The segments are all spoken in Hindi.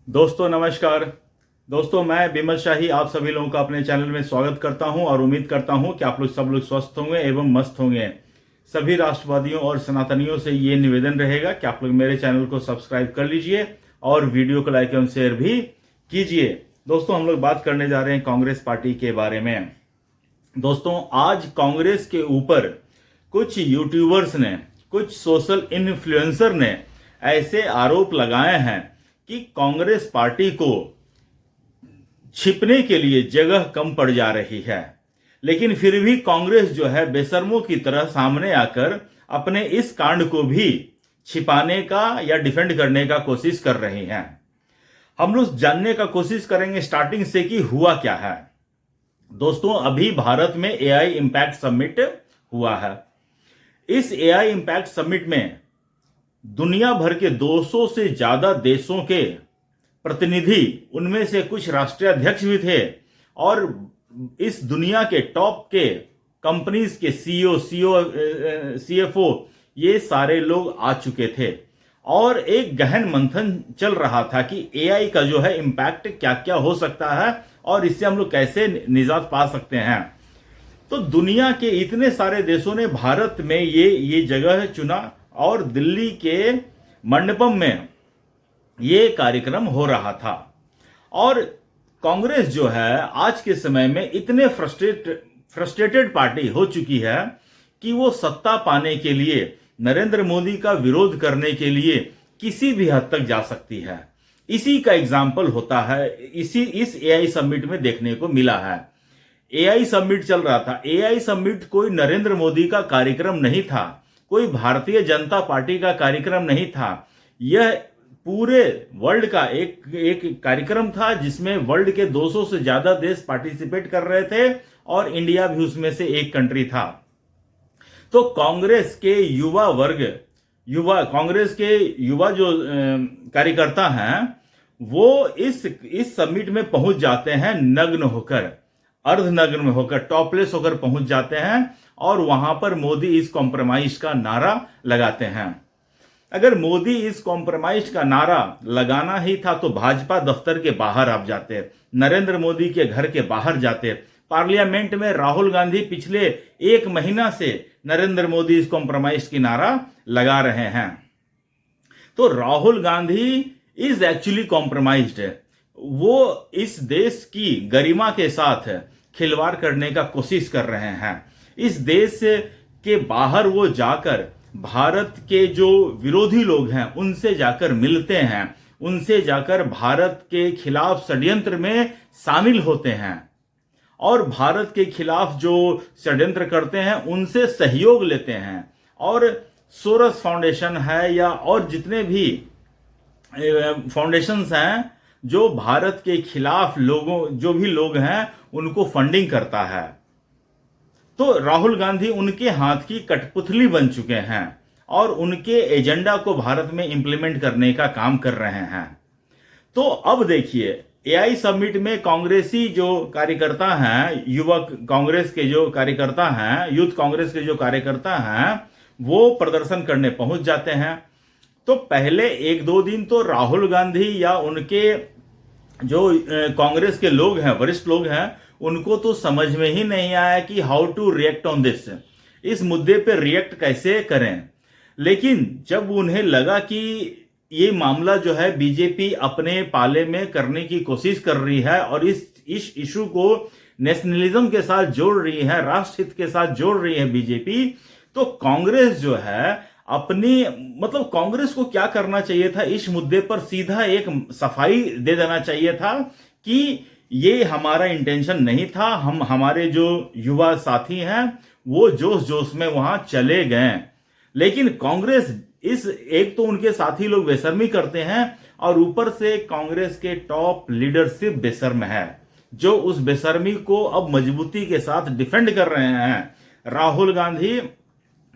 दोस्तों नमस्कार। दोस्तों मैं बिमल शाही आप सभी लोगों का अपने चैनल में स्वागत करता हूं और उम्मीद करता हूं कि आप लोग सब लोग स्वस्थ होंगे एवं मस्त होंगे। सभी राष्ट्रवादियों और सनातनियों से ये निवेदन रहेगा कि आप लोग मेरे चैनल को सब्सक्राइब कर लीजिए और वीडियो को लाइक एवं शेयर भी कीजिए। दोस्तों हम लोग बात करने जा रहे हैं कांग्रेस पार्टी के बारे में। दोस्तों आज कांग्रेस के ऊपर कुछ यूट्यूबर्स ने, कुछ सोशल इन्फ्लुएंसर ने ऐसे आरोप लगाए हैं कि कांग्रेस पार्टी को छिपने के लिए जगह कम पड़ जा रही है, लेकिन फिर भी कांग्रेस जो है बेशर्मों की तरह सामने आकर अपने इस कांड को भी छिपाने का या डिफेंड करने का कोशिश कर रही है। हम लोग जानने का कोशिश करेंगे स्टार्टिंग से कि हुआ क्या है। दोस्तों अभी भारत में एआई इंपैक्ट समिट हुआ है। इस एआई इंपैक्ट समिट में दुनिया भर के 200 से ज्यादा देशों के प्रतिनिधि, उनमें से कुछ राष्ट्रीय अध्यक्ष भी थे और इस दुनिया के टॉप के कंपनीज के सीएफओ ये सारे लोग आ चुके थे और एक गहन मंथन चल रहा था कि एआई का जो है इंपैक्ट क्या क्या हो सकता है और इससे हम लोग कैसे निजात पा सकते हैं। तो दुनिया के इतने सारे देशों ने भारत में ये जगह चुना और दिल्ली के मंडपम में ये कार्यक्रम हो रहा था। और कांग्रेस जो है आज के समय में इतने फ्रस्ट्रेटेड पार्टी हो चुकी है कि वो सत्ता पाने के लिए, नरेंद्र मोदी का विरोध करने के लिए किसी भी हद तक जा सकती है। इसी का एग्जाम्पल होता है, इस एआई समिट में देखने को मिला है। एआई समिट चल रहा था। एआई समिट कोई नरेंद्र मोदी का कार्यक्रम नहीं था, कोई भारतीय जनता पार्टी का कार्यक्रम नहीं था। यह पूरे वर्ल्ड का एक कार्यक्रम था जिसमें वर्ल्ड के 200 से ज्यादा देश पार्टिसिपेट कर रहे थे और इंडिया भी उसमें से एक कंट्री था। तो कांग्रेस के कांग्रेस के युवा जो कार्यकर्ता हैं वो इस समिट में पहुंच जाते हैं नग्न होकर, अर्धनग्न होकर, टॉपलेस होकर पहुंच जाते हैं और वहां पर मोदी इज कॉम्प्रोमाइज का नारा लगाते हैं। अगर मोदी इज कॉम्प्रोमाइज का नारा लगाना ही था तो भाजपा दफ्तर के बाहर आप जाते, नरेंद्र मोदी के घर के बाहर जाते। पार्लियामेंट में राहुल गांधी पिछले 1 महीना से नरेंद्र मोदी इज कॉम्प्रोमाइज की नारा लगा रहे हैं। तो Rahul Gandhi is actually compromised. वो इस देश की गरिमा के साथ खिलवाड़ करने का कोशिश कर रहे हैं। इस देश के बाहर वो जाकर भारत के जो विरोधी लोग हैं उनसे जाकर मिलते हैं, उनसे जाकर भारत के खिलाफ षड्यंत्र में शामिल होते हैं और भारत के खिलाफ जो षड्यंत्र करते हैं उनसे सहयोग लेते हैं। और सोरस फाउंडेशन है या और जितने भी फाउंडेशंस हैं जो भारत के खिलाफ जो भी लोग हैं उनको फंडिंग करता है। तो राहुल गांधी उनके हाथ की कठपुतली बन चुके हैं और उनके एजेंडा को भारत में इंप्लीमेंट करने का काम कर रहे हैं। तो अब देखिए एआई समिट में कांग्रेसी जो कार्यकर्ता हैं, युवक कांग्रेस के जो कार्यकर्ता हैं, यूथ कांग्रेस के जो कार्यकर्ता हैं वो प्रदर्शन करने पहुंच जाते हैं। तो पहले 1-2 दिन तो राहुल गांधी या उनके जो कांग्रेस के लोग हैं, वरिष्ठ लोग हैं, उनको तो समझ में ही नहीं आया कि how to react on this, इस मुद्दे पे रिएक्ट कैसे करें। लेकिन जब उन्हें लगा कि ये मामला जो है बीजेपी अपने पाले में करने की कोशिश कर रही है और इस इशू को नेशनलिज्म के साथ जोड़ रही है, राष्ट्रहित के साथ जोड़ रही है बीजेपी, तो कांग्रेस जो है कांग्रेस को क्या करना चाहिए था, इस मुद्दे पर सीधा एक सफाई दे देना चाहिए था कि ये हमारा इंटेंशन नहीं था। हमारे जो युवा साथी हैं वो जोश जोश में वहां चले गए। लेकिन कांग्रेस एक तो उनके साथी लोग बेशर्मी करते हैं और ऊपर से कांग्रेस के टॉप लीडरशिप बेशर्म है जो उस बेशर्मी को अब मजबूती के साथ डिफेंड कर रहे हैं। राहुल गांधी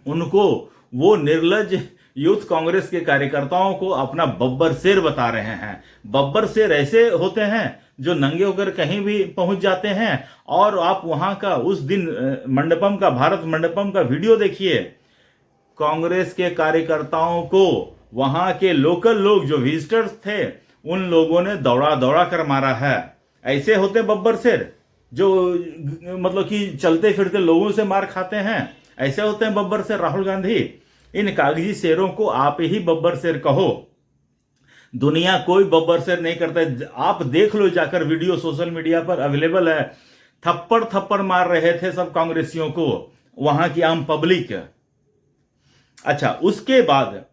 उनको, वो निर्लज यूथ कांग्रेस के कार्यकर्ताओं को अपना बब्बर शेर बता रहे हैं। बब्बर शेर ऐसे होते हैं जो नंगे होकर कहीं भी पहुंच जाते हैं। और आप वहां का उस दिन भारत मंडपम का वीडियो देखिए, कांग्रेस के कार्यकर्ताओं को वहां के लोकल लोग जो विजिटर्स थे उन लोगों ने दौड़ा दौड़ा कर मारा है। ऐसे होते बब्बर शेर जो मतलब कि चलते फिरते लोगों से मार खाते हैं, ऐसे होते हैं बब्बर शेर राहुल गांधी। इन कागजी शेरों को आप ही बब्बर शेर कहो, दुनिया कोई बब्बर शेर नहीं करता। आप देख लो जाकर, वीडियो सोशल मीडिया पर अवेलेबल है। थप्पड़ थप्पड़ मार रहे थे सब कांग्रेसियों को, वहां की आम पब्लिक। अच्छा, उसके बाद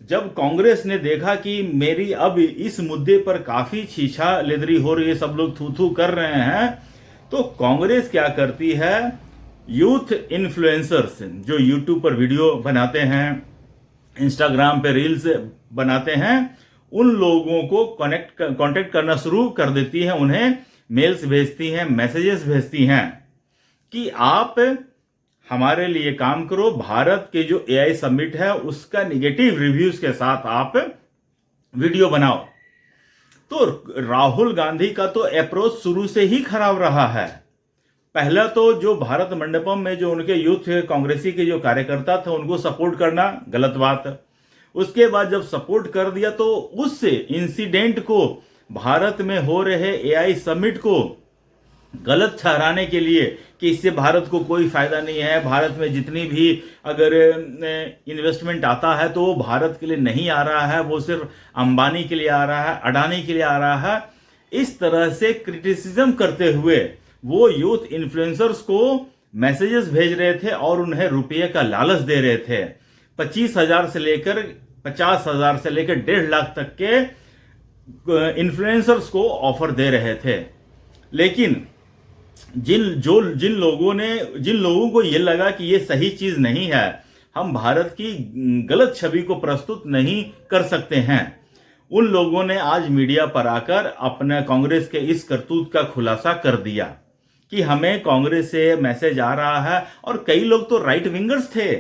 जब कांग्रेस ने देखा कि मेरी अब इस मुद्दे पर काफी छीछा लेदरी हो रही है, सब लोग थू थू कर रहे हैं, तो कांग्रेस क्या करती है, यूथ इन्फ्लुएंसर्स जो यूट्यूब पर वीडियो बनाते हैं, इंस्टाग्राम पे रील्स बनाते हैं, उन लोगों को कांटेक्ट करना शुरू कर देती है, उन्हें मेल्स भेजती हैं, मैसेजेस भेजती हैं कि आप हमारे लिए काम करो, भारत के जो एआई समिट है उसका निगेटिव रिव्यूज के साथ आप वीडियो बनाओ। तो राहुल गांधी का तो अप्रोच शुरू से ही खराब रहा है। पहला तो जो भारत मंडपम में जो उनके यूथ कांग्रेसी के जो कार्यकर्ता थे उनको सपोर्ट करना गलत बात। उसके बाद जब सपोर्ट कर दिया तो उस इंसिडेंट को, भारत में हो रहे एआई समिट को गलत ठहराने के लिए कि इससे भारत को कोई फायदा नहीं है, भारत में जितनी भी अगर इन्वेस्टमेंट आता है तो वो भारत के लिए नहीं आ रहा है, वो सिर्फ अंबानी के लिए आ रहा है, अडानी के लिए आ रहा है, इस तरह से क्रिटिसिज्म करते हुए वो यूथ इन्फ्लुएंसर्स को मैसेजेस भेज रहे थे और उन्हें रुपये का लालच दे रहे थे। 25,000 से लेकर 50,000 से लेकर 1.5 लाख तक के इन्फ्लुएंसर्स को ऑफर दे रहे थे। लेकिन जिन लोगों को ये लगा कि ये सही चीज नहीं है, हम भारत की गलत छवि को प्रस्तुत नहीं कर सकते हैं, उन लोगों ने आज मीडिया पर आकर अपना कांग्रेस के इस करतूत का खुलासा कर दिया कि हमें कांग्रेस से मैसेज आ रहा है। और कई लोग तो राइट विंगर्स थे,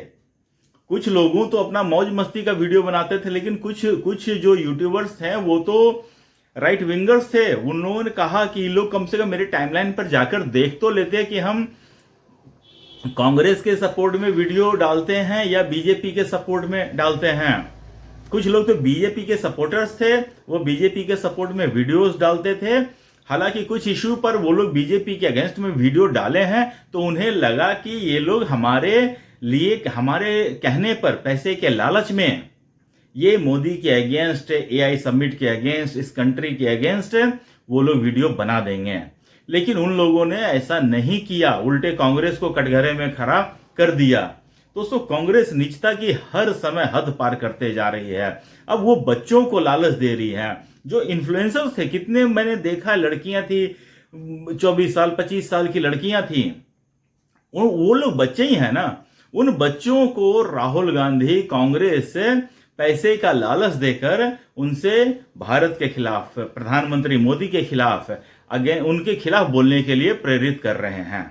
कुछ लोगों तो अपना मौज मस्ती का वीडियो बनाते थे, लेकिन कुछ जो यूट्यूबर्स हैं वो तो राइट विंगर्स थे। उन लोगों ने कहा कि ये लोग कम से कम मेरे टाइमलाइन पर जाकर देख तो लेते हैं कि हम कांग्रेस के सपोर्ट में वीडियो डालते हैं या बीजेपी के सपोर्ट में डालते हैं। कुछ लोग तो बीजेपी के सपोर्टर्स थे, वो बीजेपी के सपोर्ट में वीडियोस डालते थे। हालांकि कुछ इश्यू पर वो लोग बीजेपी के अगेंस्ट में वीडियो डाले हैं तो उन्हें लगा कि ये लोग हमारे लिए, हमारे कहने पर, पैसे के लालच में ये मोदी के अगेंस्ट, एआई समिट के अगेंस्ट, इस कंट्री के अगेंस्ट वो लोग वीडियो बना देंगे। लेकिन उन लोगों ने ऐसा नहीं किया, उल्टे कांग्रेस को कटघरे में खड़ा कर दिया। दोस्तों, कांग्रेस नीचता की हर समय हद पार करते जा रही है। अब वो बच्चों को लालच दे रही है। जो इन्फ्लुएंसर्स थे, कितने मैंने देखा, लड़कियां थी, 24 साल 25 साल की लड़कियां थी, वो लोग बच्चे ही हैं ना। उन बच्चों को राहुल गांधी, कांग्रेस पैसे का लालच देकर उनसे भारत के खिलाफ, प्रधानमंत्री मोदी के खिलाफ, उनके खिलाफ बोलने के लिए प्रेरित कर रहे हैं।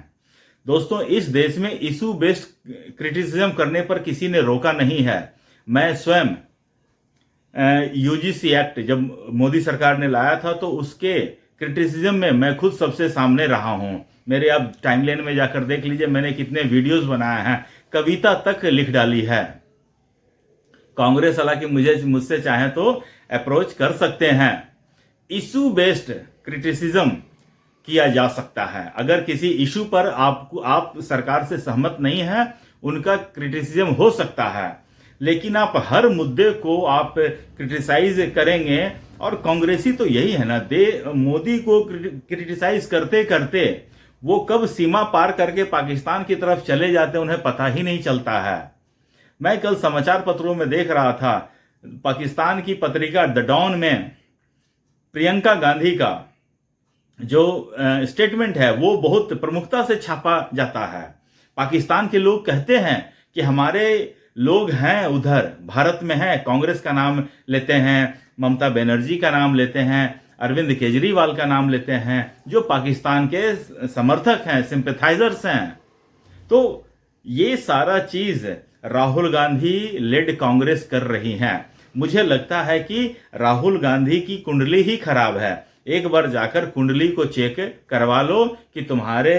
दोस्तों, इस देश में इशू बेस्ड क्रिटिसिज्म करने पर किसी ने रोका नहीं है। मैं स्वयं यूजीसी एक्ट जब मोदी सरकार ने लाया था तो उसके क्रिटिसिज्म में मैं खुद सबसे सामने रहा हूं। मेरे आप टाइमलाइन में जाकर देख लीजिए, मैंने कितने वीडियोस बनाए हैं, कविता तक लिख डाली है। कांग्रेस हालांकि मुझसे चाहे तो अप्रोच कर सकते हैं। इशू बेस्ड क्रिटिसिज्म किया जा सकता है। अगर किसी इशू पर आप सरकार से सहमत नहीं है, उनका क्रिटिसिज्म हो सकता है, लेकिन आप हर मुद्दे को आप क्रिटिसाइज करेंगे। और कांग्रेसी तो यही है ना, मोदी को क्रिटिसाइज करते करते वो कब सीमा पार करके पाकिस्तान की तरफ चले जाते हैं उन्हें पता ही नहीं चलता है। मैं कल समाचार पत्रों में देख रहा था, पाकिस्तान की पत्रिका द डॉन में प्रियंका गांधी का जो स्टेटमेंट है वो बहुत प्रमुखता से छापा जाता है। पाकिस्तान के लोग कहते हैं कि हमारे लोग हैं उधर भारत में हैं, कांग्रेस का नाम लेते हैं, ममता बनर्जी का नाम लेते हैं, अरविंद केजरीवाल का नाम लेते हैं, जो पाकिस्तान के समर्थक हैं, सिंपैथाइजर्स हैं। तो ये सारा चीज राहुल गांधी लेड कांग्रेस कर रही हैं। मुझे लगता है कि राहुल गांधी की कुंडली ही खराब है। एक बार जाकर कुंडली को चेक करवा लो कि तुम्हारे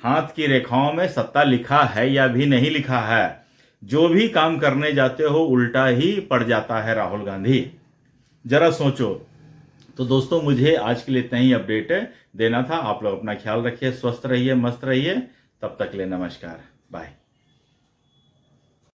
हाथ की रेखाओं में सत्ता लिखा है या भी नहीं लिखा है। जो भी काम करने जाते हो उल्टा ही पड़ जाता है राहुल गांधी। जरा सोचो, तो दोस्तों, मुझे आज के लिए इतना ही अपडेट देना था। आप लोग अपना ख्याल रखिए, स्वस्थ रहिए, मस्त रहिए। तब तक ले नमस्कार, बाय।